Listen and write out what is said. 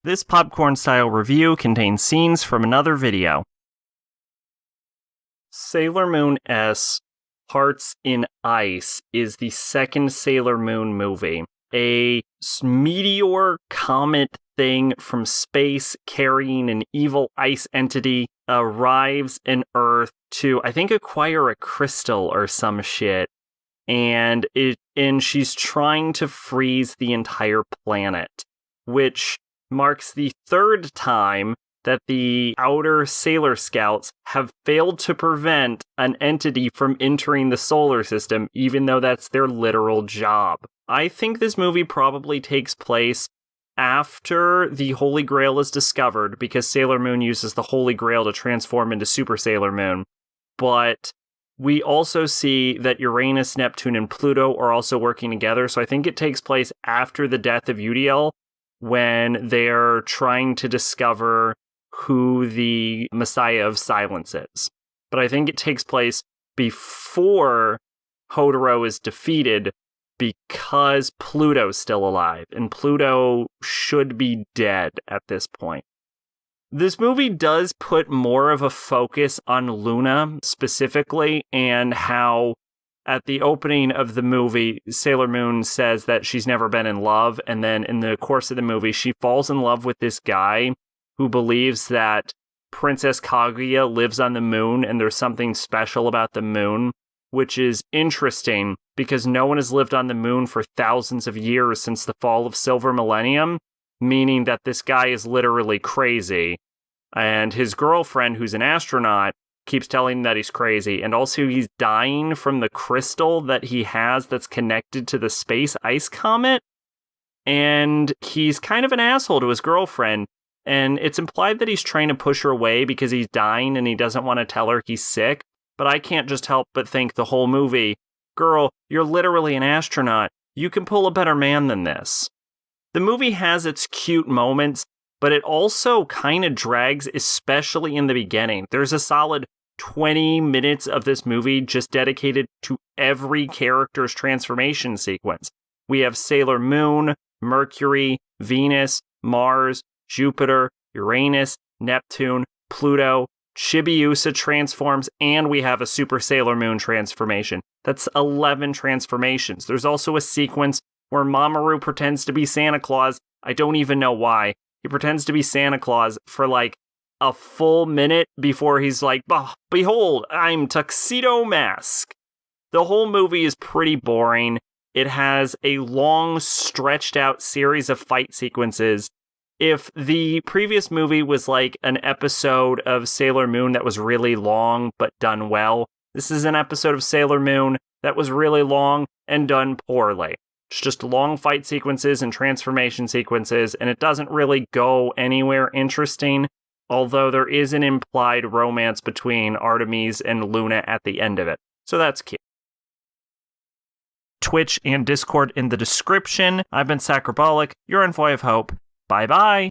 This popcorn-style review contains scenes from another video. Sailor Moon S Hearts in Ice is the second Sailor Moon movie. A meteor comet thing from space carrying an evil ice entity arrives in Earth to, I think, acquire a crystal or some shit. And she's trying to freeze the entire planet, which marks the third time that the outer Sailor Scouts have failed to prevent an entity from entering the solar system, even though that's their literal job. I think this movie probably takes place after the Holy Grail is discovered, because Sailor Moon uses the Holy Grail to transform into Super Sailor Moon. But we also see that Uranus, Neptune, and Pluto are also working together, so I think it takes place after the death of Udiel, when they're trying to discover who the Messiah of Silence is. But I think it takes place before Hodoro is defeated, because Pluto's still alive, and Pluto should be dead at this point. This movie does put more of a focus on Luna specifically, and how at the opening of the movie, Sailor Moon says that she's never been in love, and then in the course of the movie, she falls in love with this guy who believes that Princess Kaguya lives on the moon, and there's something special about the moon, which is interesting, because no one has lived on the moon for thousands of years since the fall of Silver Millennium, meaning that this guy is literally crazy. And his girlfriend, who's an astronaut, keeps telling him that he's crazy, and also he's dying from the crystal that he has that's connected to the space ice comet, and he's kind of an asshole to his girlfriend, and it's implied that he's trying to push her away because he's dying and he doesn't want to tell her he's sick, but I can't just help but think the whole movie, girl, you're literally an astronaut, you can pull a better man than this. The movie has its cute moments, but it also kind of drags, especially in the beginning. There's a solid 20 minutes of this movie just dedicated to every character's transformation sequence. We have Sailor Moon, Mercury, Venus, Mars, Jupiter, Uranus, Neptune, Pluto, Chibiusa transforms, and we have a Super Sailor Moon transformation. That's 11 transformations. There's also a sequence where Mamoru pretends to be Santa Claus. I don't even know why. He pretends to be Santa Claus for like a full minute before he's like, behold, I'm Tuxedo Mask. The whole movie is pretty boring. It has a long, stretched out series of fight sequences. If the previous movie was like an episode of Sailor Moon that was really long but done well, this is an episode of Sailor Moon that was really long and done poorly. It's just long fight sequences and transformation sequences, and it doesn't really go anywhere interesting, although there is an implied romance between Artemis and Luna at the end of it. So that's cute. Twitch and Discord in the description. I've been Sacrobolic. You're Envoy of Hope. Bye-bye.